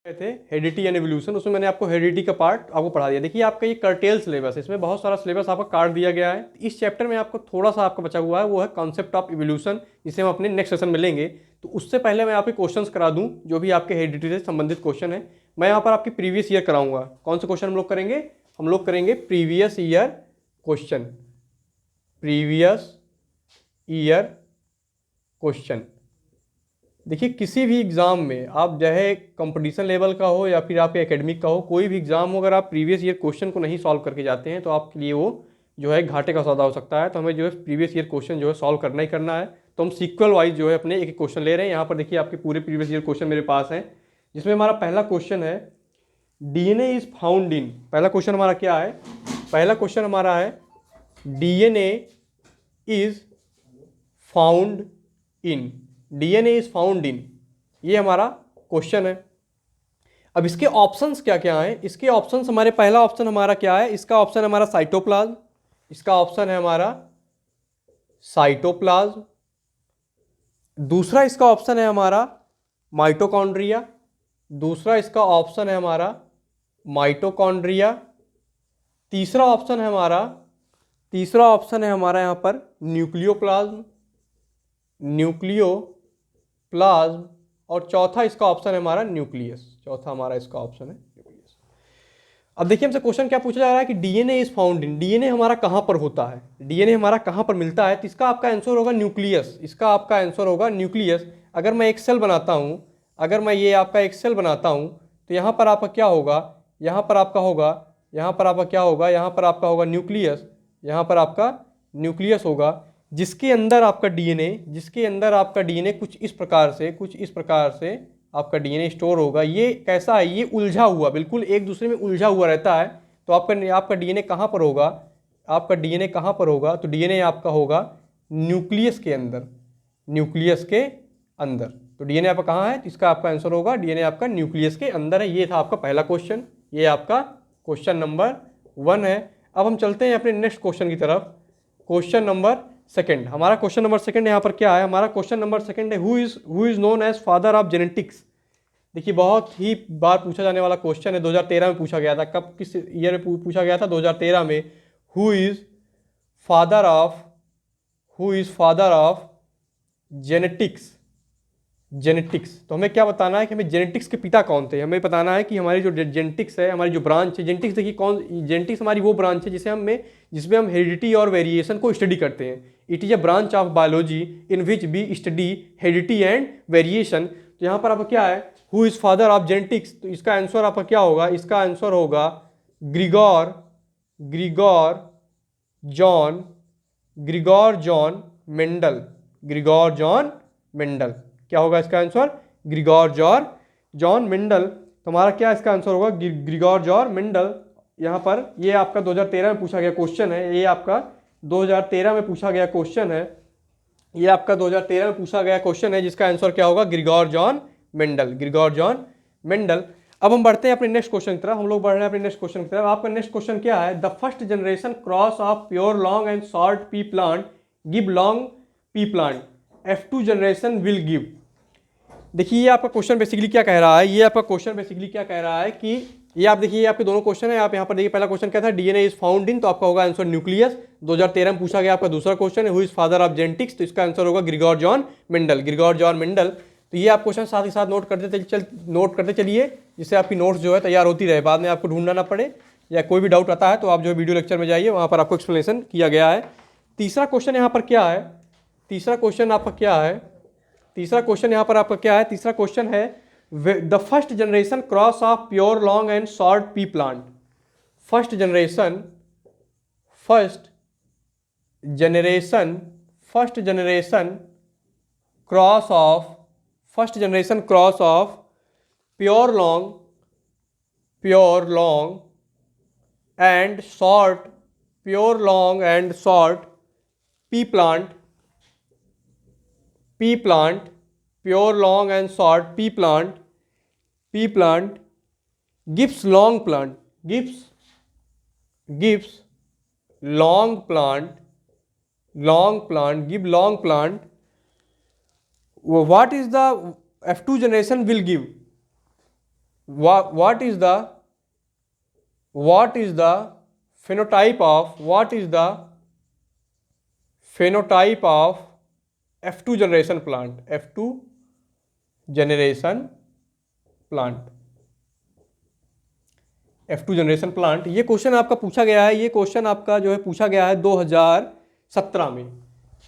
थे heredity and evolution, उसमें मैंने आपको हेरिडिटी का पार्ट आपको पढ़ा दिया। देखिए आपका ये कर्टेल सिलेबस है, इसमें बहुत सारा सिलेबस आपका काट दिया गया है। इस चैप्टर में आपको थोड़ा सा आपका बचा हुआ है, वो है कॉन्सेप्ट ऑफ इवोल्यूशन, जिसे हम अपने नेक्स्ट सेशन में लेंगे। तो उससे पहले मैं आपके क्वेश्चंस करा दूं जो भी आपके हेरिडिटी से संबंधित क्वेश्चन है। मैं यहाँ पर आपकी प्रीवियस ईयर कराऊंगा। कौन से क्वेश्चन हम लोग करेंगे? हम लोग करेंगे previous year question, previous year question. देखिए किसी भी एग्ज़ाम में आप चाहे कंपटीशन लेवल का हो या फिर आपके एकेडमिक का हो, कोई भी एग्ज़ाम हो, अगर आप प्रीवियस ईयर क्वेश्चन को नहीं सॉल्व करके जाते हैं तो आपके लिए वो जो है घाटे का सौदा हो सकता है। तो हमें जो है प्रीवियस ईयर क्वेश्चन जो है सॉल्व करना ही करना है। तो हम सीक्वल वाइज जो है अपने एक एक क्वेश्चन ले रहे हैं। यहाँ पर देखिए आपके पूरे प्रीवियस ईयर क्वेश्चन मेरे पास हैं, जिसमें हमारा पहला क्वेश्चन है डीएनए इज फाउंड इन। पहला क्वेश्चन हमारा क्या है? पहला क्वेश्चन हमारा है DNA is found in. DNA is found in, ये हमारा क्वेश्चन है। अब इसके ऑप्शंस क्या क्या हैं? इसके ऑप्शंस हमारे, पहला ऑप्शन हमारा क्या है? इसका ऑप्शन हमारा साइटोप्लाज्म, इसका ऑप्शन है हमारा साइटोप्लाज्म। दूसरा इसका ऑप्शन है हमारा माइटोकॉन्ड्रिया, दूसरा इसका ऑप्शन है हमारा माइटोकॉन्ड्रिया। तीसरा ऑप्शन है हमारा यहाँ पर न्यूक्लियोप्लाज्म, न्यूक्लियोप्लाज्म। और चौथा इसका ऑप्शन है हमारा न्यूक्लियस, चौथा हमारा इसका ऑप्शन है न्यूक्लियस। अब देखिए हमसे क्वेश्चन क्या पूछा जा रहा है कि DNA is found in, DNA हमारा कहाँ पर होता है, डीएनए हमारा कहाँ पर मिलता है? तो इसका आपका आंसर होगा न्यूक्लियस, इसका आपका आंसर होगा न्यूक्लियस। अगर मैं एक सेल बनाता हूँ, अगर मैं ये आपका एक सेल बनाता हूँ, तो यहाँ पर आपका क्या होगा? यहाँ पर आपका होगा, यहाँ पर आपका क्या होगा? यहाँ पर आपका होगा न्यूक्लियस, यहाँ पर आपका न्यूक्लियस होगा, जिसके अंदर आपका डीएनए कुछ इस प्रकार से आपका डीएनए स्टोर होगा। ये कैसा है? ये उलझा हुआ, बिल्कुल एक दूसरे में उलझा हुआ रहता है। तो आपका डीएनए कहाँ पर होगा? आपका डीएनए कहाँ पर होगा? तो डीएनए आपका होगा न्यूक्लियस के अंदर, न्यूक्लियस के अंदर। तो डीएनए आपका कहाँ है? तो इसका आपका आंसर होगा डीएनए आपका न्यूक्लियस के अंदर है। ये था आपका पहला क्वेश्चन, ये आपका क्वेश्चन नंबर 1 है। अब हम चलते हैं अपने नेक्स्ट क्वेश्चन की तरफ, क्वेश्चन नंबर सेकंड। हमारा क्वेश्चन नंबर सेकंड यहाँ पर क्या है? हमारा क्वेश्चन नंबर सेकंड है who is known as father of genetics. देखिए बहुत ही बार पूछा जाने वाला क्वेश्चन है, 2013 में पूछा गया था। कब, किस ईयर में पूछा गया था? 2013 में। Who is father of genetics, genetics. तो हमें क्या बताना है कि हमें जेनेटिक्स के पिता कौन थे? हमें बताना है कि हमारी जो जेनेटिक्स है, हमारी जो ब्रांच है जेनेटिक्स, देखिए जेनेटिक्स हमारी वो ब्रांच है जिसमें हम हेरिडिटी और वेरिएशन को स्टडी करते हैं। It is a branch of biology in which we study heredity and variation. तो यहाँ पर आपका क्या है? Who is father of genetics. तो इसका आंसर आपका क्या होगा? इसका आंसर होगा ग्रिगोर जॉन मेंडल। क्या होगा इसका आंसर? Grigor John Mendel. तो हमारा क्या इसका आंसर होगा? Grigor John Mendel. यहाँ पर ये आपका 2013 में पूछा गया क्वेश्चन है, ये आपका 2013 में पूछा गया क्वेश्चन है, ये आपका 2013 में पूछा गया क्वेश्चन है, जिसका आंसर क्या होगा? Grigor John Mendel. अब हम बढ़ते हैं अपने नेक्स्ट क्वेश्चन की तरफ, हम लोग बढ़ रहे हैं अपने नेक्स्ट क्वेश्चन की तरफ। आपका नेक्स्ट क्वेश्चन क्या है? The first generation cross of pure long and short P plant give long P plant, F2 generation will give. देखिए ये आपका क्वेश्चन बेसिकली क्या कह रहा है? ये आपका क्वेश्चन बेसिकली क्या कह रहा है कि ये आप देखिए, ये आपके दोनों क्वेश्चन है। आप यहाँ पर देखिए, पहला क्वेश्चन क्या था? डीएनए इज फाउंड इन, तो आपका होगा आंसर न्यूक्लियस। 2013 में पूछा गया आपका दूसरा क्वेश्चन है who is father of genetics, तो इसका आंसर होगा ग्रिगोर जॉन मेंडल। तो ये आप क्वेश्चन साथ ही साथ नोट करते चलिए, जिससे आपकी नोट्स जो है तैयार होती रहे, बाद में आपको ढूंढना ना पड़े, या कोई भी डाउट आता है तो आप जो वीडियो लेक्चर में जाइए, वहाँ पर आपको एक्सप्लेनेशन किया गया है। तीसरा क्वेश्चन यहाँ पर क्या है? तीसरा क्वेश्चन यहाँ पर आपका क्या है? तीसरा क्वेश्चन है the first generation cross of pure long and short P plant. First generation cross of pure long and short P plant, pure long and short P plant gives long plant. What is the F2 generation will give? what is the phenotype of F2 generation plant. ये question आपका पूछा गया है, ये question आपका जो है पूछा गया है 2017 में,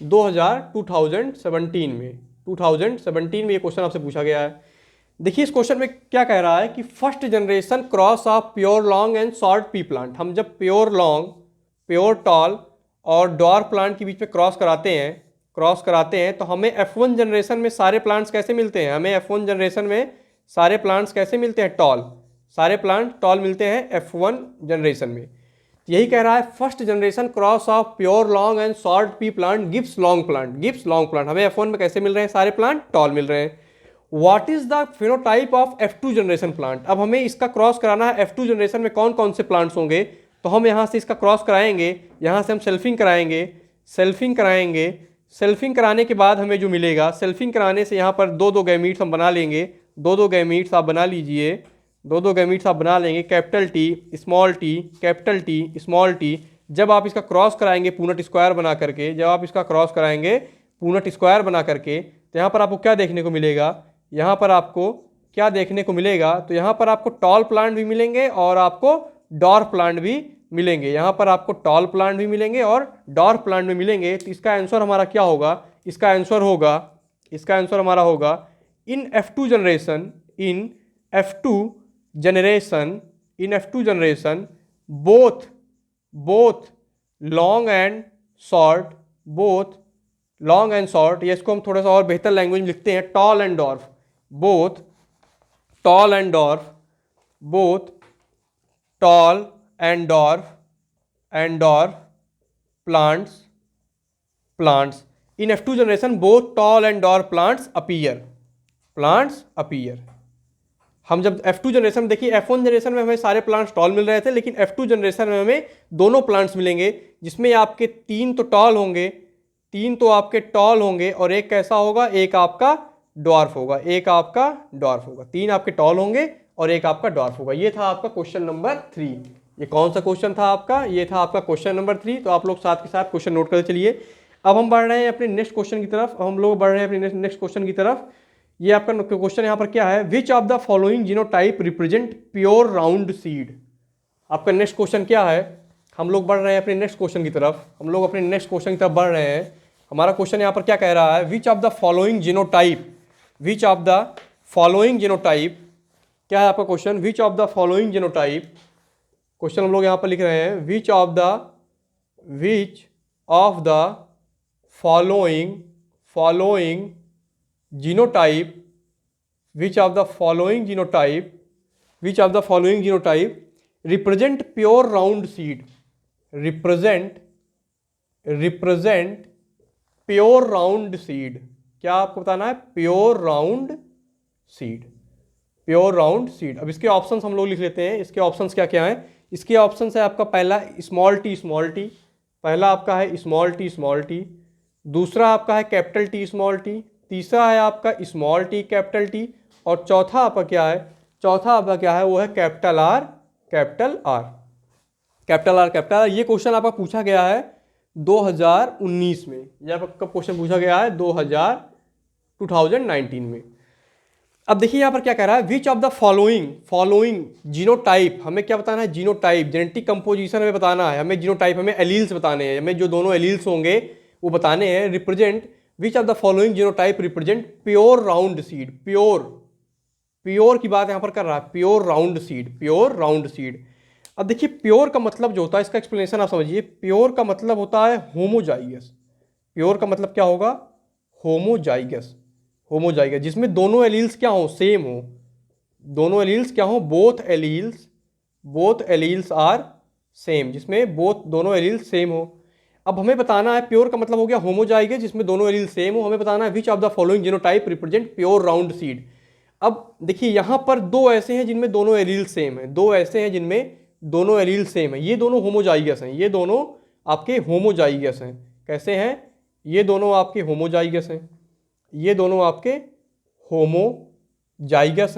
2017 में ये क्वेश्चन आपसे पूछा गया है। देखिए इस क्वेश्चन में क्या कह रहा है कि first generation cross of pure long and short P plant. हम जब प्योर लॉन्ग, प्योर टॉल और डॉर्फ प्लांट के बीच में क्रॉस कराते हैं तो हमें F1 जनरेशन में सारे प्लांट्स कैसे मिलते हैं? हमें F1 जनरेशन में सारे प्लांट्स कैसे मिलते हैं? सारे प्लांट टॉल मिलते हैं F1 जनरेशन में। यही कह रहा है first generation cross of pure long and short P plant gives long plant. हमें F1 में कैसे मिल रहे हैं? सारे प्लांट टॉल मिल रहे हैं। What is the phenotype of F2 generation plant? अब हमें इसका क्रॉस कराना है F2 जनरेशन में कौन कौन से प्लांट्स होंगे, तो हम यहाँ से इसका क्रॉस कराएंगे, यहाँ से हम सेल्फिंग कराने के बाद हमें जो मिलेगा, सेल्फिंग कराने से यहाँ पर दो गैमीट्स हम बना लेंगे, दो गैमीट्स आप बना लीजिए, दो गैमीट्स आप बना लेंगे, कैपिटल टी स्मॉल टी। जब आप इसका क्रॉस कराएंगे पूनट स्क्वायर बना करके, तो यहाँ पर आपको क्या देखने को मिलेगा? तो यहाँ पर आपको टॉल प्लांट भी मिलेंगे और आपको डॉर्फ प्लांट भी मिलेंगे। तो इसका आंसर हमारा क्या होगा? इसका आंसर हमारा होगा इन F2 generation both long and short, ये इसको हम थोड़ा सा और बेहतर लैंग्वेज में लिखते हैं, tall and dwarf, both tall and dwarf plants in F2 generation both tall and dwarf plants appear. हम जब F2 जनरेशन में, देखिए F1 जनरेशन में हमें सारे प्लांट्स टॉल मिल रहे थे, लेकिन F2 जनरेशन में हमें दोनों प्लांट्स मिलेंगे जिसमें आपके तीन तो टॉल होंगे और एक कैसा होगा? एक आपका डॉर्फ होगा, तीन आपके टॉल होंगे और एक आपका डॉर्फ होगा। ये था आपका क्वेश्चन नंबर 3। ये कौन सा क्वेश्चन था आपका? ये था आपका क्वेश्चन नंबर 3। तो आप लोग साथ के साथ क्वेश्चन नोट करते चलिए। अब हम बढ़ रहे हैं अपने नेक्स्ट क्वेश्चन की तरफ। ये आपका क्वेश्चन यहाँ पर क्या है? Which of the following genotype represent pure round seed. आपका नेक्स्ट क्वेश्चन क्या है? हम लोग बढ़ रहे हैं अपने नेक्स्ट क्वेश्चन की तरफ, बढ़ रहे हैं। हमारा क्वेश्चन यहाँ पर क्या कह रहा है? Which of the following genotype, क्या है आपका question? Which of the following genotype, question हम लोग यहाँ पर लिख रहे हैं, which of the following genotype represent pure round seed, क्या आपको बताना है? Pure round seed. अब इसके ऑप्शंस हम लोग लिख लेते हैं। इसके ऑप्शंस क्या क्या हैं? इसके ऑप्शंस है आपका पहला स्मॉल टी, पहला आपका है स्मॉल टी, दूसरा आपका है कैपिटल टी स्मॉल टी, तीसरा है आपका स्मॉल टी कैपिटल टी, और चौथा आपका क्या है? वो है कैपिटल आर। ये क्वेश्चन आपका पूछा गया है 2019 में, या आपका क्वेश्चन पूछा गया है 2019 में। अब देखिए यहाँ पर क्या कह रहा है? Which of the following genotype, हमें क्या बताना है? जीनोटाइप, जेनेटिक कंपोजिशन हमें बताना है, हमें जीनोटाइप, हमें एलील्स बताने हैं, हमें जो दोनों एलील्स होंगे वो बताने हैं। Represent which of the following genotype represent pure round seed, pure की बात यहाँ पर कर रहा है, प्योर राउंड सीड। अब देखिए प्योर का मतलब जो होता है, इसका एक्सप्लेनेशन आप समझिए। प्योर का मतलब होता है होमोजाइगस। प्योर का मतलब क्या होगा? होमोजाइगस, जिसमें दोनों एलील्स क्या हो? सेम हो। बोथ एलील्स आर सेम, जिसमें दोनों एलील्स सेम हो। अब हमें बताना है, प्योर का मतलब हो गया होमोजाइगस, जिसमें दोनों एलील्स सेम हो। हमें बताना है which of the following genotype represent pure round seed. अब देखिए यहाँ पर दो ऐसे हैं जिनमें दोनों एलील सेम है, ये दोनों होमोजाइगस हैं, ये दोनों आपके होमोजाइगस हैं। कैसे हैं? ये दोनों आपके होमोजाइगस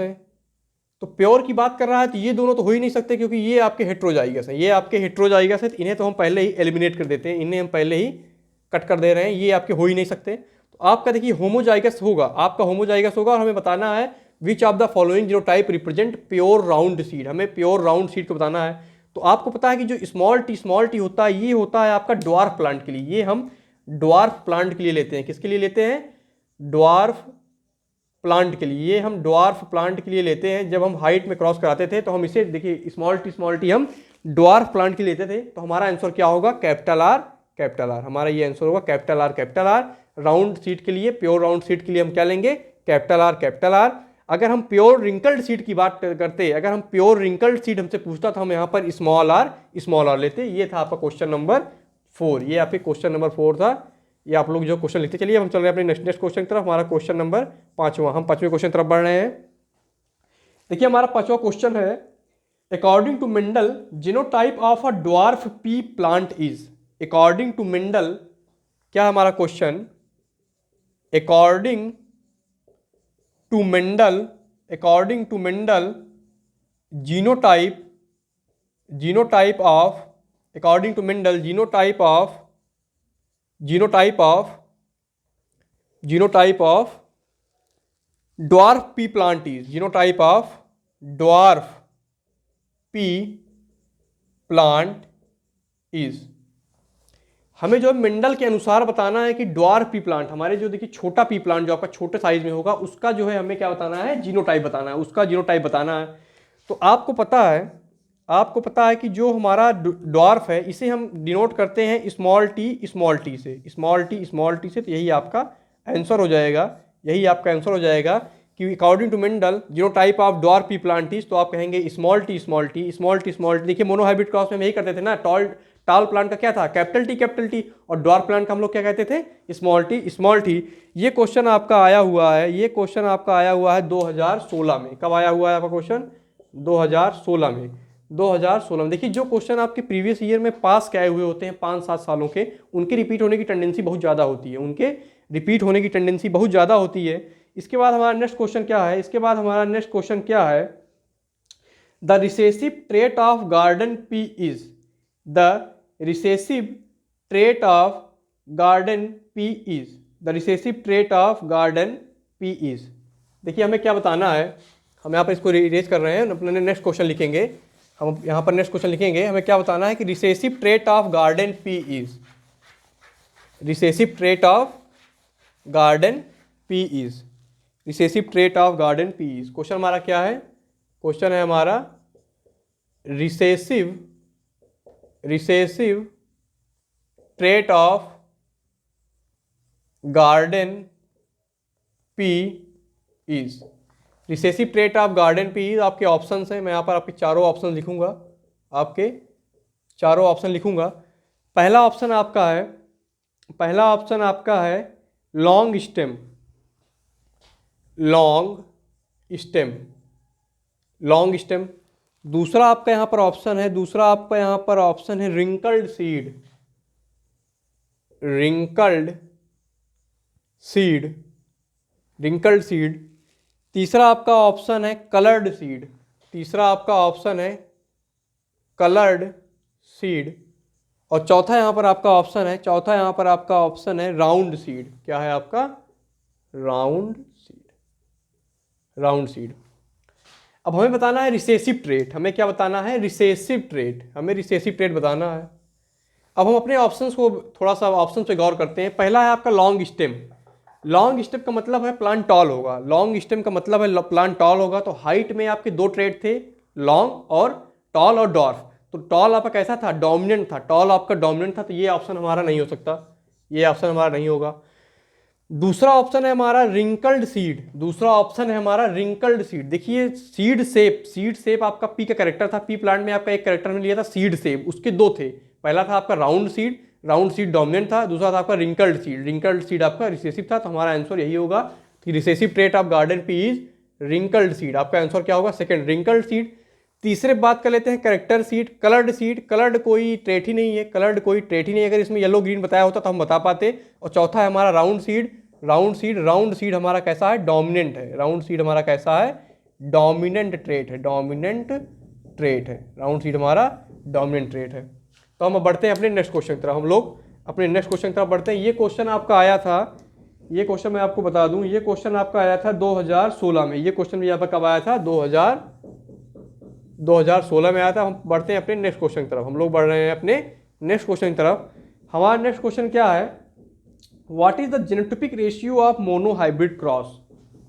हैं। तो तो प्योर की बात कर रहा है तो ये दोनों तो हो ही नहीं सकते, क्योंकि ये आपके हेट्रोजाइगस हैं, ये आपके हेट्रोजाइगस है, तो इन्हें तो हम पहले ही एलिमिनेट कर देते हैं, इन्हें हम पहले ही कट कर दे रहे हैं, ये आपके हो ही नहीं सकते। तो आपका देखिए होमोजाइगस होगा, आपका होमोजाइगस होगा, और हमें बताना है which of the following genotype represent pure round seed, हमें प्योर राउंड सीड को बताना है। तो आपको पता है कि जो स्मॉल टी होता है, ये होता है आपका ड्वार्फ प्लांट के लिए, ये हम ड्वार्फ प्लांट के लिए लेते हैं। किसके लिए लेते हैं? ड्वार्फ प्लांट के लिए, ये हम ड्वार्फ प्लांट के लिए लेते हैं। जब हम हाइट में क्रॉस कराते थे तो हम इसे देखिए स्मॉल टी हम ड्वार्फ प्लांट के लिए लेते थे। तो हमारा आंसर क्या होगा? कैपिटल आर, हमारा ये आंसर होगा कैपिटल आर। राउंड सीड के लिए, प्योर राउंड सीड के लिए हम क्या लेंगे? Capital R. अगर हम प्योर रिंकल्ड सीड की बात करते, अगर हम प्योर रिंकल्ड सीड हमसे पूछता तो हम यहाँ पर स्मॉल आर लेते। ये था आपका क्वेश्चन नंबर 4, ये आपके क्वेश्चन नंबर 4 था। ये आप लोग जो क्वेश्चन लिखते चलिए, हम चल रहे हैं अपने नेक्स्ट क्वेश्चन की तरफ। हमारा क्वेश्चन नंबर 5वां, हम 5वें क्वेश्चन तरफ बढ़ रहे हैं। देखिए हमारा 5वां क्वेश्चन है, according to Mendel genotype of a dwarf pea plant is. According to Mendel, क्या है हमारा question? According to Mendel genotype of dwarf pea plant is, genotype of dwarf pea plant is। हमें जो मेंडल के अनुसार बताना है कि ड्वार्फ पी प्लांट, हमारे जो देखिए छोटा पी प्लांट जो आपका छोटे साइज में होगा, उसका जो है हमें क्या बताना है? जीनोटाइप बताना है, उसका जीनोटाइप बताना है। तो आपको पता है कि जो हमारा ड्वार्फ है, इसे हम डिनोट करते हैं स्मॉल टी से। तो यही आपका आंसर हो जाएगा, कि according to Mendel genotype of dwarf pea plant is. तो आप कहेंगे स्मॉल टी। देखिए मोनोहाइब्रिड क्रॉस में हम यही करते थे ना, टाल प्लांट का क्या था? कैपिटल टी, और ड्वार्फ प्लांट का हम लोग क्या कहते थे? Small T. ये क्वेश्चन आपका आया हुआ है 2016 में। कब आया हुआ है आपका क्वेश्चन? 2016 में। देखिए जो क्वेश्चन आपके प्रीवियस ईयर में पास के आए हुए होते हैं 5-7 सालों के, उनके रिपीट होने की टेंडेंसी बहुत ज़्यादा होती है। इसके बाद हमारा नेक्स्ट क्वेश्चन क्या है? The recessive trait of garden pea is. देखिए हमें क्या बताना है, हम यहाँ पर इसको इरेज कर रहे हैं, अपने नेक्स्ट क्वेश्चन लिखेंगे। हमें क्या बताना है कि recessive trait of garden pea is. Question हमारा क्या है? क्वेश्चन है हमारा recessive trait of garden pea is. Recessive trait of garden pea is आपके ऑप्शंस हैं। मैं यहाँ पर आपके चारों ऑप्शन लिखूंगा। पहला ऑप्शन आपका है लॉन्ग स्टेम। दूसरा आपका यहाँ पर ऑप्शन है रिंकल्ड सीड। तीसरा आपका ऑप्शन है कलर्ड सीड। और चौथा यहाँ पर आपका ऑप्शन है राउंड सीड। क्या है आपका? Round seed. अब हमें बताना है रिसेसिव ट्रेट। हमें क्या बताना है? रिसेसिव ट्रेट बताना है। अब हम अपने ऑप्शंस को थोड़ा सा ऑप्शन पे गौर करते हैं। पहला है आपका लॉन्ग स्टेम का मतलब है प्लांट टॉल होगा। तो हाइट में आपके 2 ट्रेट थे, लॉन्ग और टॉल और डॉर्फ। तो टॉल आपका कैसा था? डोमिनेंट था। तो ये ऑप्शन हमारा नहीं हो सकता, ये ऑप्शन हमारा नहीं होगा। दूसरा ऑप्शन है हमारा रिंकल्ड सीड। देखिए सीड शेप आपका पी का कैरेक्टर था। पी प्लांट में आपका एक कैरेक्टर में लिया था सीड शेप, उसके 2 थे। पहला था आपका राउंड सीड डोमिनेंट था। दूसरा था आपका रिंकल्ड सीड आपका रिसेसिव था। तो हमारा आंसर यही होगा कि recessive trait of garden pea is wrinkled seed. आपका आंसर क्या होगा? Second, wrinkled seed. तीसरे बात कर लेते हैं करेक्टर सीड, कलर्ड कोई ट्रेट ही नहीं है, अगर इसमें येलो ग्रीन बताया होता तो हम बता पाते। और चौथा है हमारा राउंड सीड हमारा कैसा है? डोमिनेंट है। डोमिनेंट ट्रेट है, डोमिनेंट ट्रेट है, राउंड सीट हमारा डोमिनेंट ट्रेट है। तो हम अब बढ़ते हैं अपने नेक्स्ट क्वेश्चन की तरफ, हम लोग अपने नेक्स्ट क्वेश्चन की तरफ बढ़ते हैं। ये क्वेश्चन आपका आया था, ये क्वेश्चन मैं आपको बता दूं, ये क्वेश्चन आपका आया था 2016 में। ये क्वेश्चन भी यहाँ पर कब आया था? 2016 में आया था। हम बढ़ते हैं अपने नेक्स्ट क्वेश्चन की तरफ, हम लोग बढ़ रहे हैं अपने नेक्स्ट क्वेश्चन की तरफ। हमारा नेक्स्ट क्वेश्चन क्या है? What is the genotypic ratio of monohybrid cross?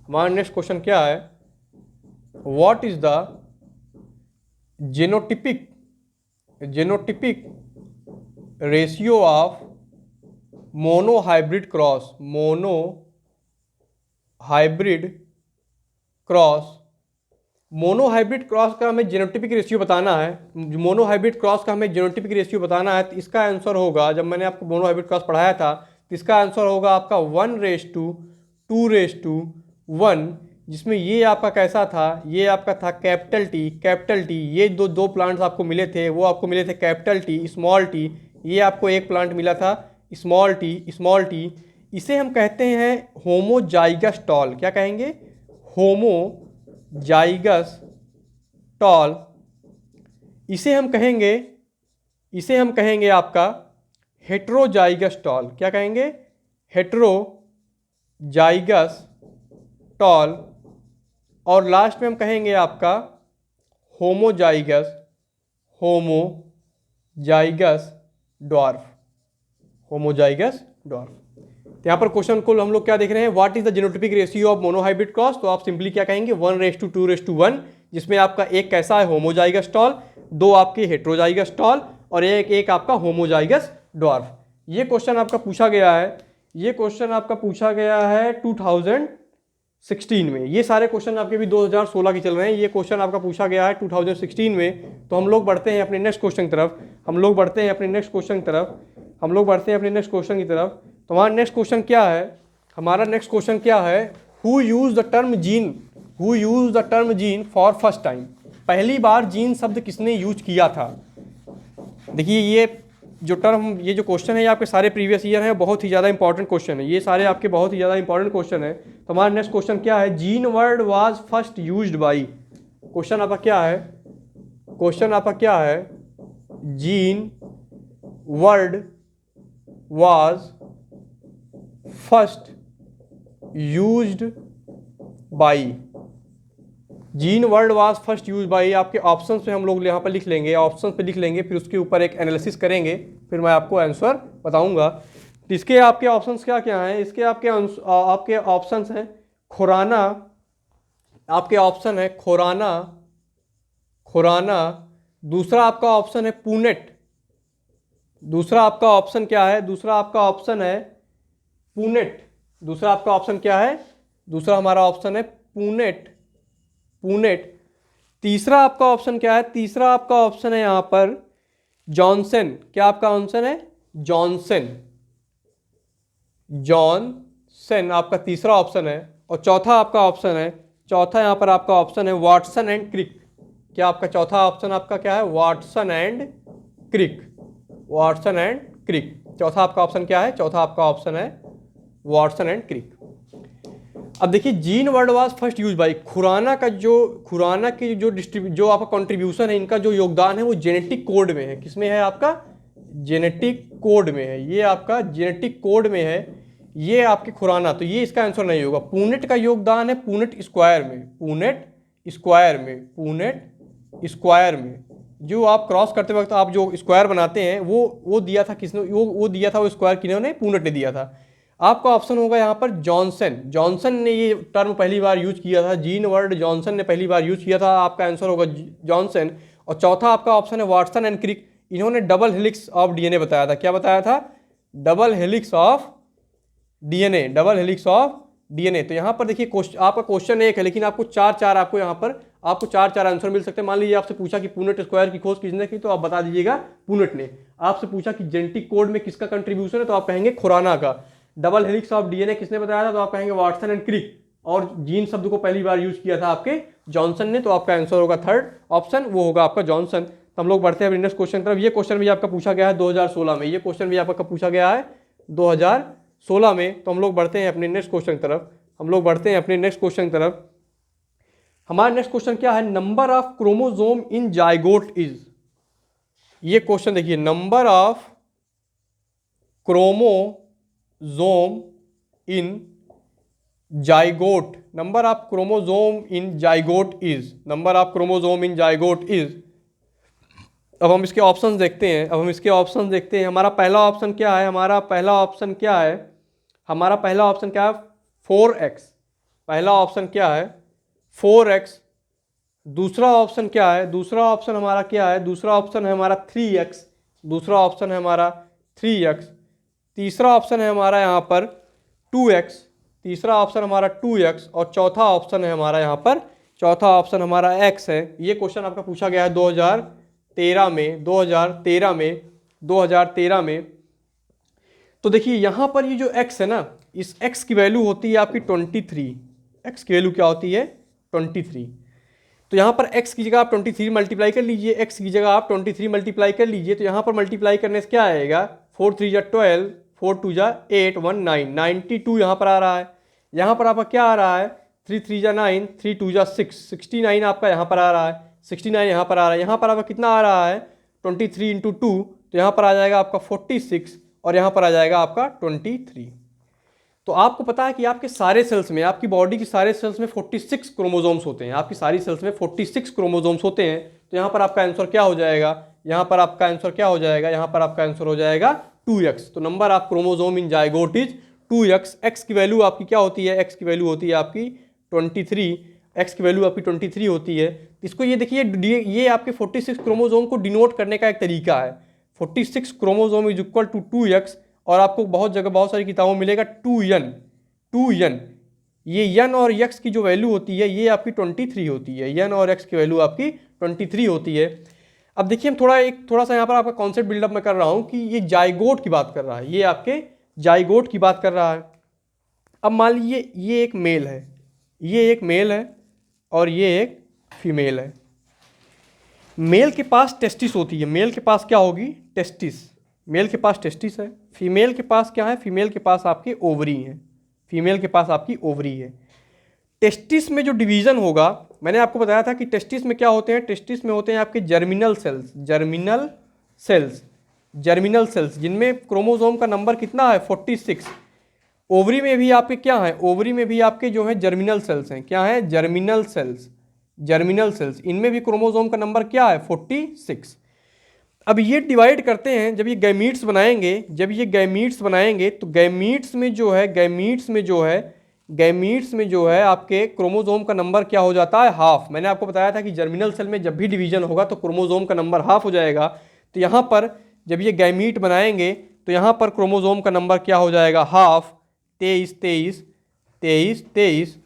हमारा नेक्स्ट क्वेश्चन क्या है? What is the genotypic ratio of monohybrid cross? Monohybrid cross का हमें जेनोटिपिक रेशियो बताना है। मोनोहाइब्रिड क्रॉस का हमें जेनोटिपिक रेशियो बताना है, तो इसका आंसर होगा, जब मैंने आपको मोनोहाइब्रिड क्रॉस पढ़ाया था, तो इसका आंसर होगा आपका 1:2:1, जिसमें ये आपका कैसा था? ये आपका था कैपिटल टी। ये दो प्लांट्स आपको मिले थे, वो आपको मिले थे कैपिटल टी, स्मॉल टी। ये आपको एक प्लांट मिला था स्मॉल टी। इसे हम कहते हैं होमोजाइगस टॉल। क्या कहेंगे? Homozygous tall. इसे हम कहेंगे आपका हेट्रोजाइगस टॉल। क्या कहेंगे? Heterozygous tall. और लास्ट में हम कहेंगे आपका होमोजाइगस ड्वार्फ। तो यहाँ पर क्वेश्चन को हम लोग क्या देख रहे हैं? What is the genotypic ratio of monohybrid cross? तो आप सिंपली क्या कहेंगे? 1:2:1, जिसमें आपका एक कैसा है? होमोजाइगस टॉल, दो आपके हेट्रोजाइगस टॉल, और एक आपका होमोजाइगस ड्वार्फ। ये क्वेश्चन आपका पूछा गया है, 2016 में। ये सारे क्वेश्चन आपके भी 2016 के चल रहे हैं। ये क्वेश्चन आपका पूछा गया है 2016 में। तो हम लोग बढ़ते हैं अपने नेक्स्ट क्वेश्चन की तरफ, तो हमारा नेक्स्ट क्वेश्चन क्या है? Who use the term gene for first time? पहली बार जीन शब्द किसने यूज किया था? देखिए, ये जो क्वेश्चन है, ये आपके सारे प्रीवियस ईयर हैं, बहुत ही ज़्यादा इंपॉर्टेंट क्वेश्चन है, ये सारे आपके बहुत ही ज़्यादा इंपॉर्टेंट क्वेश्चन है। तो हमारा नेक्स्ट क्वेश्चन क्या है? Gene word was first used by. Question आपका क्या है? Gene word was first used by. Gene word was first use by. आपके ऑप्शंस पे हम लोग यहाँ पर लिख लेंगे, फिर उसके ऊपर एक एनालिसिस करेंगे, फिर मैं आपको आंसर बताऊंगा। तो इसके आपके ऑप्शंस क्या क्या हैं? इसके आपके ऑप्शंस हैं खुराना, आपके ऑप्शन है खुराना। दूसरा आपका ऑप्शन है पूनेट। दूसरा आपका ऑप्शन क्या है? दूसरा आपका ऑप्शन क्या है? दूसरा हमारा ऑप्शन है पूनेट। तीसरा आपका ऑप्शन क्या है? तीसरा आपका ऑप्शन है यहां पर जॉनसन। क्या आपका ऑप्शन है? जॉनसन आपका तीसरा ऑप्शन है। और चौथा यहां पर आपका ऑप्शन है वाटसन एंड क्रिक। क्या आपका चौथा ऑप्शन आपका क्या है? Watson and Crick. चौथा आपका ऑप्शन क्या है? चौथा आपका ऑप्शन है वाटसन एंड क्रिक। अब देखिए, gene word was first use by. Khorana की जो आपका कंट्रीब्यूशन है, इनका जो योगदान है, वो जेनेटिक कोड में है। किसमें है? आपका जेनेटिक कोड में है। ये आपका जेनेटिक कोड में है, ये आपके खुराना। तो ये इसका आंसर नहीं होगा। पूनेट का योगदान है पूनेट स्क्वायर में। जो आप क्रॉस करते वक्त आप जो स्क्वायर बनाते हैं, वो दिया था किसने? वो दिया था, वो स्क्वायर किन्होंने? पूनेट ने दिया था। आपका ऑप्शन होगा यहाँ पर जॉनसन ने ये टर्म पहली बार यूज किया था। जीन वर्ड जॉनसन ने पहली बार यूज किया था। आपका आंसर होगा जॉनसन। और चौथा आपका ऑप्शन है वाटसन एंड क्रिक। इन्होंने डबल हेलिक्स ऑफ डीएनए बताया था। क्या बताया था? Double helix of DNA. तो यहाँ पर देखिए, आपका क्वेश्चन एक है, लेकिन आपको चार आंसर मिल सकते हैं। मान लीजिए आपसे पूछा कि पूनेट स्क्वायर की खोज किसने की, तो आप बता दीजिएगा पूनेट ने। आपसे पूछा कि जेनेटिक कोड में किसका कंट्रीब्यूशन है, तो आप कहेंगे खुराना का। डबल हेलिक्स ऑफ डीएनए किसने बताया था, तो आप कहेंगे वाटसन एंड क्रिक। और जीन शब्द को पहली बार यूज किया था आपके जॉनसन ने। तो आपका आंसर होगा थर्ड ऑप्शन, वो होगा आपका जॉनसन। तो हम लोग बढ़ते हैं नेक्स्ट क्वेश्चन तरफ। ये क्वेश्चन भी आपका पूछा गया है 2016 में। ये क्वेश्चन भी आपका पूछा गया है 2016 में। तो हम लोग बढ़ते हैं अपने नेक्स्ट क्वेश्चन की तरफ। हमारा नेक्स्ट क्वेश्चन क्या है, number of chromosome in zygote is. ये क्वेश्चन देखिए, number of chromosome in zygote, number of chromosome in zygote is, number of chromosome in zygote is. अब हम इसके ऑप्शंस देखते हैं, हमारा पहला ऑप्शन क्या है, हमारा पहला ऑप्शन क्या है, 4x, पहला ऑप्शन क्या है 4x। दूसरा ऑप्शन क्या है, दूसरा ऑप्शन हमारा क्या है, दूसरा ऑप्शन है हमारा 3x, दूसरा ऑप्शन है हमारा 3x। तीसरा ऑप्शन है हमारा यहाँ पर 2x, तीसरा ऑप्शन हमारा 2x, और चौथा ऑप्शन है हमारा यहाँ पर, चौथा ऑप्शन हमारा x है। ये क्वेश्चन आपका पूछा गया है 2013 में। तो देखिए यहाँ पर ये जो x है ना, इस x की वैल्यू होती है आपकी 23, x की वैल्यू क्या होती है 23। तो यहाँ पर x की जगह आप 23 मल्टीप्लाई कर लीजिए, x की जगह आप 23 मल्टीप्लाई कर लीजिए, तो यहाँ पर मल्टीप्लाई करने से क्या आएगा, 4 3 जा 12, 4 2 जा 8, 1 9, 92 यहाँ पर आ रहा है। यहाँ पर आपका क्या आ रहा है, 3 3 जा 9, 3 2 जा 6, 69 आपका यहाँ पर आ रहा है, 69 यहाँ पर आ रहा है। यहाँ पर आपका कितना आ रहा है 23 × 2, तो यहाँ पर आ जाएगा आपका 46, और यहाँ पर आ जाएगा आपका 23। तो आपको पता है कि आपके सारे सेल्स में, आपकी बॉडी की सारे सेल्स में 46 क्रोमोजोम्स होते हैं, आपकी सारी सेल्स में 46 क्रोमोजोम्स होते हैं। तो यहाँ पर आपका आंसर क्या हो जाएगा, यहाँ पर आपका आंसर क्या हो जाएगा, यहाँ पर आपका आंसर हो जाएगा 2x। तो number of chromosome in zygote is 2x। x की वैल्यू आपकी क्या होती है, x की वैल्यू होती है आपकी 23, x की वैल्यू आपकी 23 होती है। इसको ये देखिए, ये आपके 46 क्रोमोजोम को डिनोट करने का एक तरीका है। 46 chromosome is equal to 2x, और आपको बहुत जगह बहुत सारी किताबों में मिलेगा 2n। ये n और x की जो वैल्यू होती है ये आपकी 23 होती है, n और x की वैल्यू आपकी 23 होती है। अब देखिए हम थोड़ा सा यहाँ पर आपका कॉन्सेप्ट बिल्डअप मैं कर रहा हूँ कि ये जाइगोट की बात कर रहा है, ये आपके जाइगोट की बात कर रहा है। अब मान लीजिए ये एक मेल है, ये एक मेल है और ये एक फीमेल है। मेल के पास टेस्टिस होती है, मेल के पास क्या होगी टेस्टिस, मेल के पास टेस्टिस है। फीमेल के पास क्या है, फीमेल के पास आपकी ओवरी है, फीमेल के पास आपकी ओवरी है। टेस्टिस में जो डिवीज़न होगा, मैंने आपको बताया था कि टेस्टिस में क्या होते हैं, टेस्टिस में होते हैं आपके जर्मिनल सेल्स, जिनमें क्रोमोसोम का नंबर कितना है 46। ओवरी में भी आपके क्या है, ओवरी में भी आपके जो है जर्मिनल सेल्स हैं, क्या है जर्मिनल सेल्स, इनमें भी क्रोमोसोम का नंबर क्या है 46। अब ये डिवाइड करते हैं, जब ये गैमीट्स बनाएंगे, तो गैमीट्स में जो है आपके क्रोमोसोम का नंबर क्या हो जाता है हाफ। मैंने आपको बताया था कि जर्मिनल सेल में जब भी डिवीजन होगा तो क्रोमोसोम का नंबर हाफ हो जाएगा। तो यहाँ पर जब ये गैमीट बनाएंगे तो यहाँ पर क्रोमोसोम का नंबर क्या हो जाएगा हाफ, 23।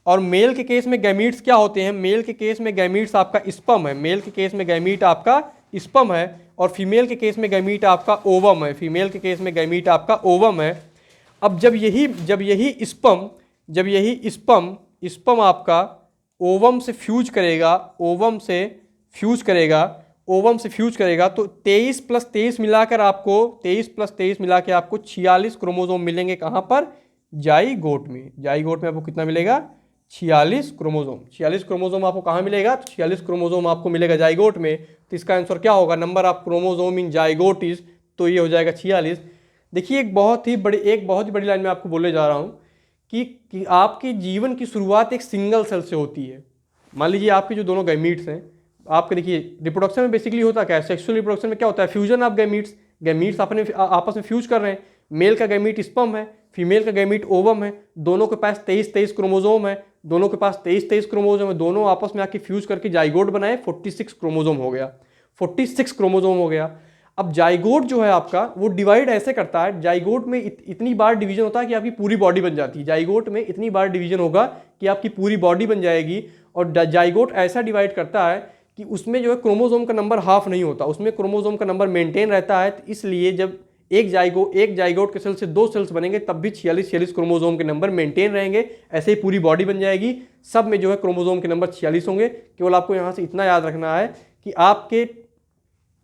और मेल के केस में गैमीट्स क्या होते हैं, मेल के केस में गैमीट्स आपका स्पर्म है, मेल के केस में गैमीट आपका स्पर्म है, और फीमेल के केस में गैमीट आपका ओवम है, फीमेल के केस में गैमीट आपका ओवम है। अब जब यही स्पर्म आपका ओवम से फ्यूज करेगा, तो 23 + 23 मिलाकर आपको 46 क्रोमोसोम मिलेंगे। कहाँ पर, जाइगोट में आपको कितना मिलेगा 46 क्रोमोसोम आपको कहाँ मिलेगा, तो 46 क्रोमोसोम आपको मिलेगा जाइगोट में। तो इसका आंसर क्या होगा, number of chromosome in zygote is, तो ये हो जाएगा 46। देखिए एक बहुत ही बड़ी लाइन में आपको बोलने जा रहा हूँ कि आपके जीवन की शुरुआत एक सिंगल सेल से होती है। मान लीजिए आपके जो दोनों गैमीट्स हैं, आपके देखिए रिप्रोडक्शन में बेसिकली होता क्या है, सेक्सुअल रिप्रोडक्शन में क्या होता है, फ्यूजन ऑफ गैमीट्स अपने आपस में फ्यूज कर रहे हैं। मेल का गैमीट स्पर्म है, फीमेल का गैमीट ओवम है, दोनों के पास 23 क्रोमोसोम है, दोनों आपस में आके फ्यूज करके जाइगोट बनाए, 46 क्रोमोसोम हो गया। अब जाइगोट जो है आपका वो डिवाइड ऐसे करता है, जाइगोट में इतनी बार डिवीजन होता है कि आपकी पूरी बॉडी बन जाती है, जाइगोट में इतनी बार डिवीजन होगा कि आपकी पूरी बॉडी बन जाएगी। और जाइगोट ऐसा डिवाइड करता है कि उसमें जो है क्रोमोसोम का नंबर हाफ नहीं होता, उसमें क्रोमोसोम का नंबर मेंटेन रहता है। तो इसलिए जब एक जाइगोट के सेल से 2 सेल्स बनेंगे तब भी 46 क्रोमोसोम के नंबर मेंटेन रहेंगे। ऐसे ही पूरी बॉडी बन जाएगी, सब में जो है क्रोमोसोम के नंबर 46 होंगे। केवल आपको यहाँ से इतना याद रखना है कि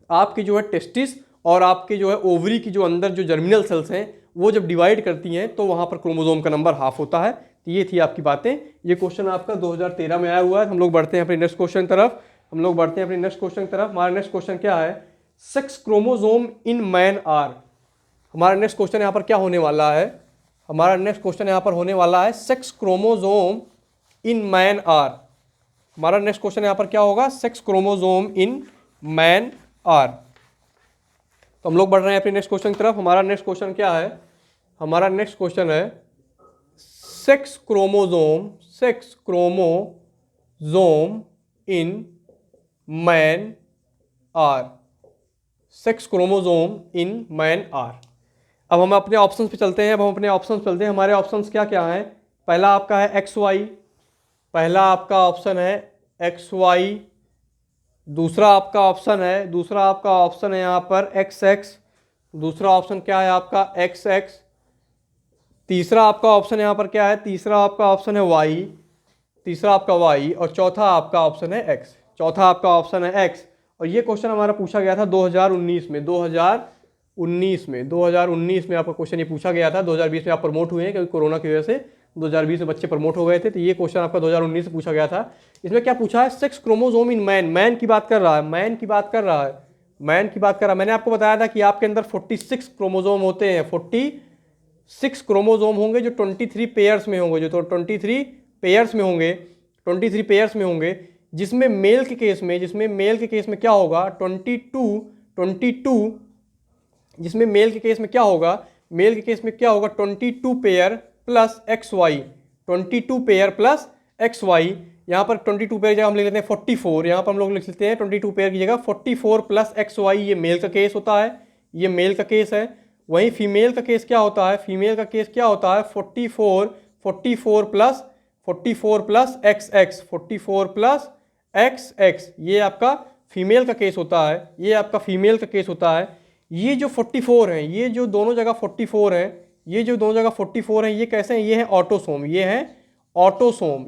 आपके जो है टेस्टिस और आपके जो है ओवरी की जो अंदर जो जर्मिनल सेल्स हैं वो जब डिवाइड करती हैं तो वहाँ पर क्रोमोसोम का नंबर हाफ होता है। तो ये थी आपकी बातें। ये क्वेश्चन आपका 2013 में आया हुआ है। हम लोग बढ़ते हैं अपने नेक्स्ट क्वेश्चन तरफ। हमारा नेक्स्ट क्वेश्चन क्या है, 6 क्रोमोसोम इन मैन आर। हमारा नेक्स्ट क्वेश्चन यहाँ पर क्या होने वाला है, हमारा नेक्स्ट क्वेश्चन यहाँ पर होने वाला है 6 क्रोमोसोम इन मैन आर। हमारा नेक्स्ट क्वेश्चन यहाँ पर क्या होगा, 6 क्रोमोसोम इन मैन आर। तो हम लोग बढ़ रहे हैं अपने नेक्स्ट क्वेश्चन की तरफ। हमारा नेक्स्ट क्वेश्चन क्या है, हमारा नेक्स्ट क्वेश्चन है 6 chromosome in man are. 6 chromosome in man are. अब हम अपने ऑप्शंस पे चलते हैं। हमारे ऑप्शंस क्या क्या हैं। पहला आपका है XY, पहला आपका ऑप्शन है XY। दूसरा आपका ऑप्शन है यहाँ पर XX। दूसरा ऑप्शन क्या है आपका XX। तीसरा आपका ऑप्शन यहाँ पर क्या है, तीसरा आपका ऑप्शन है Y, तीसरा आपका Y। और चौथा आपका ऑप्शन है X, और ये क्वेश्चन हमारा पूछा गया था 2019 में आपका क्वेश्चन ये पूछा गया था। 2020 में आप प्रमोट हुए हैं क्योंकि कोरोना की वजह से 2020 में बच्चे प्रमोट हो गए थे। तो ये क्वेश्चन आपका 2019 से पूछा गया था। इसमें क्या पूछा है, 6 क्रोमोसोम इन मैन की बात कर रहा है। मैंने आपको बताया था कि आपके अंदर 46 क्रोमोसोम होते हैं। 46 क्रोमोसोम होंगे जो 23 पेयर्स में होंगे, 23 पेयर्स में होंगे, जिसमें मेल के केस में क्या होगा 22, जिसमें मेल के केस में क्या होगा 22 pair plus XY, 22 pair plus XY। यहाँ पर 22 पेयर की जगह हम लिख लेते हैं 44, यहाँ पर हम लोग लिख लेते हैं 22 पेयर की जगह 44 प्लस XY। ये मेल का केस होता है, ये मेल का केस है। वहीं फीमेल का केस क्या होता है, 44 प्लस XX, ये आपका फीमेल का केस होता है। ये जो 44 हैं, ये जो दोनों जगह 44 हैं, ये कैसे हैं, ये है ऑटोसोम,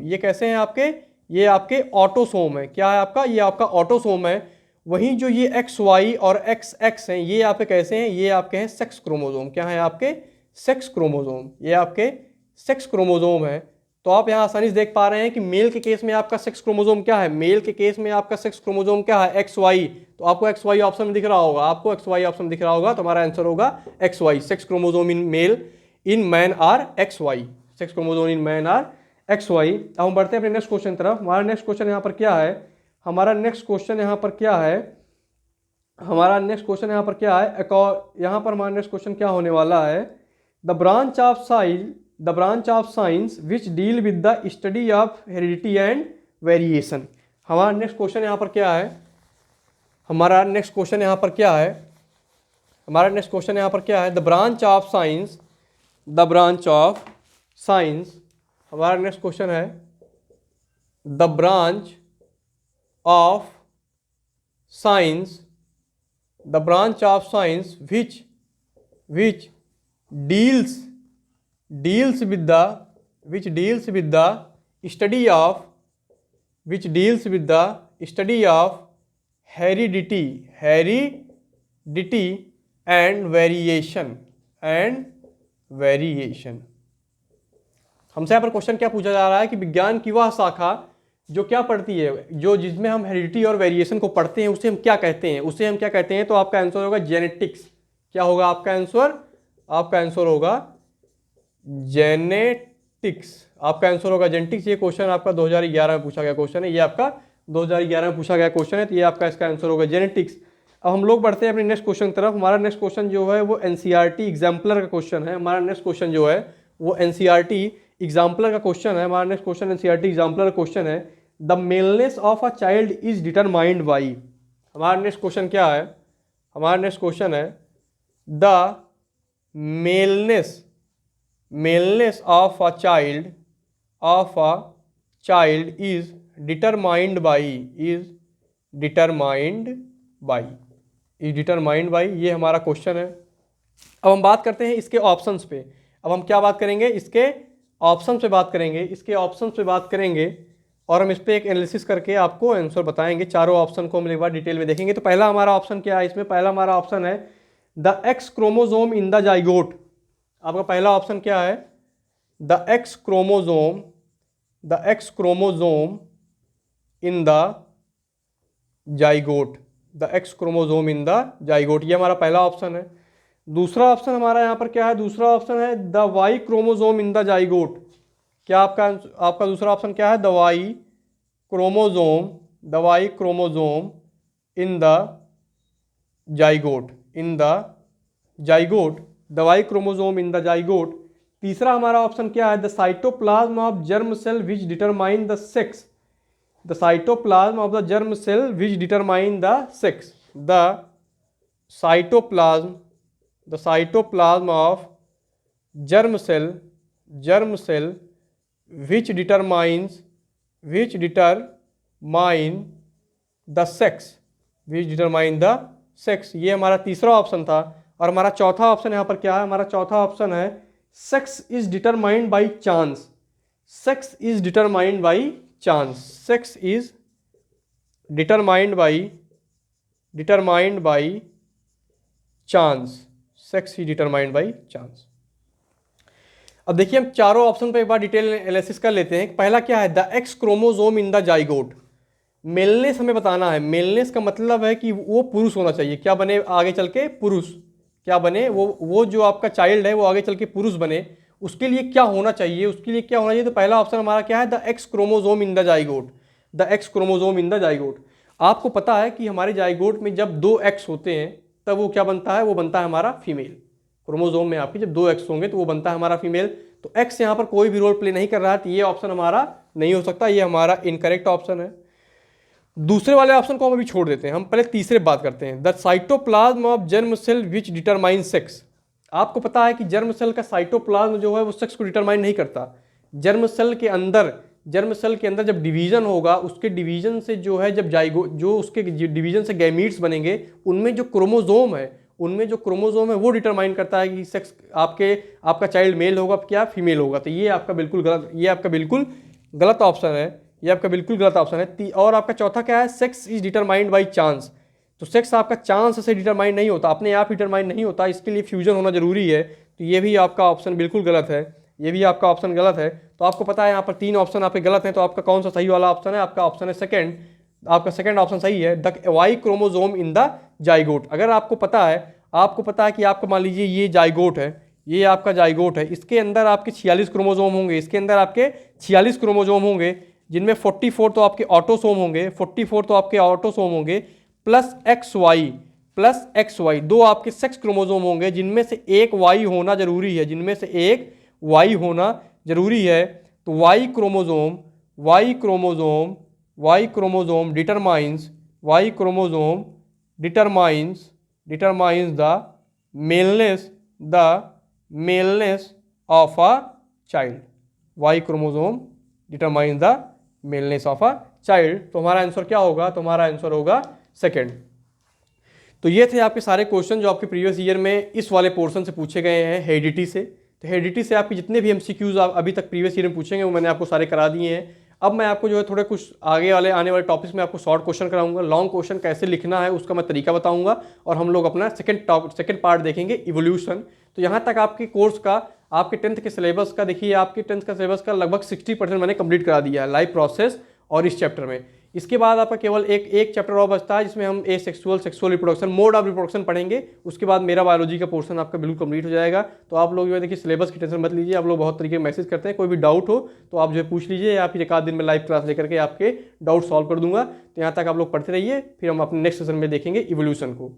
ये कैसे हैं आपके, ये आपके ऑटोसोम है। क्या है आपका, ये आपका ऑटोसोम है। वहीं जो ये XY और XX हैं, ये आपके कैसे हैं, ये आपके हैं सेक्स क्रोमोसोम। क्या है आपके, सेक्स क्रोमोसोम, ये आपके सेक्स क्रोमोसोम है। तो आप यहाँ आसानी से देख पा रहे हैं कि मेल के केस में आपका सेक्स क्रोमोसोम क्या है, XY। तो आपको XY ऑप्शन में दिख रहा होगा, तो हमारा आंसर होगा XY, sex chromosome in man are XY, sex chromosome in man are XY। अब हम बढ़ते हैं अपने नेक्स्ट क्वेश्चन तरफ। हमारा नेक्स्ट क्वेश्चन यहाँ पर क्या है, हमारा नेक्स्ट क्वेश्चन यहाँ पर क्या है, हमारा नेक्स्ट क्वेश्चन क्या होने वाला है, the branch of science which deal with the study of heredity and variation. हमारा नेक्स्ट क्वेश्चन यहाँ पर क्या है, हमारा नेक्स्ट क्वेश्चन यहाँ पर क्या है, द ब्रांच ऑफ साइंस, हमारा नेक्स्ट क्वेश्चन है the branch of science which deals with the study of heredity and variation। हमसे यहाँ पर क्वेश्चन क्या पूछा जा रहा है कि विज्ञान की वह शाखा जो क्या पढ़ती है, जो जिसमें हम हेरिडिटी और वेरिएशन को पढ़ते हैं, उसे हम क्या कहते हैं, तो आपका आंसर होगा जेनेटिक्स। क्या होगा आपका आंसर, होगा जेनेटिक्स, ये क्वेश्चन आपका 2011 में पूछा गया क्वेश्चन है, ये आपका 2011 में पूछा गया क्वेश्चन है, तो ये आपका इसका आंसर होगा जेनेटिक्स। अब हम लोग बढ़ते हैं अपने नेक्स्ट क्वेश्चन की तरफ। हमारा नेक्स्ट क्वेश्चन जो है वो NCERT एग्जाम्पलर का क्वेश्चन है। हमारा नेक्स्ट क्वेश्चन जो है वो NCERT एग्जाम्पलर का क्वेश्चन है। NCERT एग्जाम्पलर का क्वेश्चन है, the maleness of a child is determined by. हमारा नेक्स्ट क्वेश्चन क्या है, the maleness of a child is determined by, ये हमारा क्वेश्चन है। अब हम बात करते हैं इसके ऑप्शंस पे। अब हम क्या बात करेंगे, इसके ऑप्शंस पे बात करेंगे और हम इस पर एक एनालिसिस करके आपको आंसर बताएंगे। चारों ऑप्शन को हम एक बार डिटेल में देखेंगे। तो पहला हमारा ऑप्शन क्या है, इसमें पहला हमारा ऑप्शन है the X chromosome in the zygote. आपका पहला ऑप्शन क्या है, the X chromosome in the zygote, the X chromosome in the zygote, ये हमारा पहला ऑप्शन है। दूसरा ऑप्शन हमारा यहाँ पर क्या है, दूसरा ऑप्शन है the Y chromosome in the zygote. क्या आपका दूसरा ऑप्शन क्या है, the Y chromosome in the zygote, the Y chromosome in the zygote. तीसरा हमारा ऑप्शन क्या है, the cytoplasm of germ cell which determine the sex, the cytoplasm of the germ cell which determine the sex, the cytoplasm of germ cell which determine the sex, ये हमारा तीसरा option था। और हमारा चौथा ऑप्शन यहाँ पर क्या है, हमारा चौथा ऑप्शन है sex is determined by chance, sex is determined by chance, sex is determined by chance, sex is determined by chance. अब देखिए हम चारों ऑप्शन पे एक बार डिटेल एनालिसिस कर लेते हैं। पहला क्या है, the X chromosome in the zygote, maleness हमें बताना है। मेलनेस का मतलब है कि वो पुरुष होना चाहिए, क्या बने आगे चल के पुरुष, क्या बने वो जो आपका चाइल्ड है वो आगे चल के पुरुष बने, उसके लिए क्या होना चाहिए, उसके लिए क्या होना चाहिए। तो पहला ऑप्शन हमारा क्या है, the X chromosome in the zygote, the X chromosome in the zygote. आपको पता है कि हमारे जाइगोट में जब 2 एक्स होते हैं तब वो क्या बनता है, वो बनता है हमारा फीमेल। क्रोमोजोम में आपके जब 2 एक्स होंगे तो वो बनता है हमारा फीमेल। तो एक्स यहाँ पर कोई भी रोल प्ले नहीं कर रहा है, तो ये ऑप्शन हमारा नहीं हो सकता, ये हमारा इनकरेक्ट ऑप्शन है। दूसरे वाले ऑप्शन को हम अभी छोड़ देते हैं, हम पहले तीसरे बात करते हैं। The cytoplasm of germ cell which determine sex. आपको पता है कि जर्म सेल का साइटोप्लाज्म जो है वो सेक्स को डिटरमाइन नहीं करता। जर्म सेल के अंदर जब डिवीजन होगा, उसके डिवीजन से जो है जो उसके डिवीजन से गैमीट्स बनेंगे, उनमें जो क्रोमोजोम है वो डिटरमाइन करता है कि सेक्स आपका चाइल्ड मेल होगा क्या फीमेल होगा। तो ये आपका बिल्कुल गलत ऑप्शन है, और आपका चौथा क्या है, sex is determined by chance. तो सेक्स आपका चांस से डिटरमाइन नहीं होता, अपने आप डिटरमाइन नहीं होता, इसके लिए फ्यूजन होना जरूरी है। तो ये भी आपका ऑप्शन बिल्कुल गलत है, ये भी आपका ऑप्शन गलत है। तो आपको पता है यहाँ पर 3 ऑप्शन आपके गलत हैं, तो आपका कौन सा सही वाला ऑप्शन है, आपका ऑप्शन है सेकंड, आपका सेकंड ऑप्शन सही है, the Y chromosome in the zygote. अगर आपको पता है कि आपका मान लीजिए ये जाइगोट है, ये आपका जाइगोट है, इसके अंदर आपके 46 क्रोमोजोम होंगे, इसके अंदर आपके 46 क्रोमोजोम होंगे, जिनमें 44 तो आपके ऑटोसोम होंगे, प्लस एक्स वाई 2 आपके सेक्स क्रोमोजोम होंगे, जिनमें से एक वाई होना जरूरी है, तो Y chromosome determines the maleness of a child, Y chromosome determines the maleness of a child. तो हमारा आंसर क्या होगा, तो हमारा आंसर होगा सेकंड। तो ये थे आपके सारे क्वेश्चन जो आपके प्रीवियस ईयर में इस वाले पोर्शन से पूछे गए हैं, हेरिडिटी से। तो हेरिडिटी से आपके जितने भी एमसीक्यूज आप अभी तक प्रीवियस ईयर में पूछेंगे वो मैंने आपको सारे करा दिए हैं। अब मैं आपको जो है थोड़े कुछ आने वाले टॉपिक्स में आपको शॉर्ट क्वेश्चन कराऊंगा, लॉन्ग क्वेश्चन कैसे लिखना है उसका मैं तरीका बताऊंगा, और हम लोग अपना सेकंड पार्ट देखेंगे इवोल्यूशन। तो यहाँ तक आपके कोर्स का, आपके 10th के सिलेबस का, देखिए आपके 10th का सिलेबस का लगभग 60% मैंने कंप्लीट करा दिया है लाइफ प्रोसेस और इस चैप्टर में। इसके बाद आपका केवल एक चैप्टर और बचता है, जिसमें हम sexual reproduction, mode of reproduction पढ़ेंगे। उसके बाद मेरा बायोलॉजी का पोर्शन आपका बिल्कुल कंप्लीट हो जाएगा। तो आप लोग जो है देखिए सिलेबस की टेंशन मत लीजिए, आप लोग बहुत तरीके से मैसेज करते हैं, कोई भी डाउट हो तो आप जो है पूछ लीजिए, या फिर 1 आध दिन में लाइव क्लास लेकर के आपके डाउट सॉल्व कर दूंगा। तो यहाँ तक आप लोग पढ़ते रहिए, फिर हम अपने नेक्स्ट सेशन में देखेंगे इवोल्यूशन को।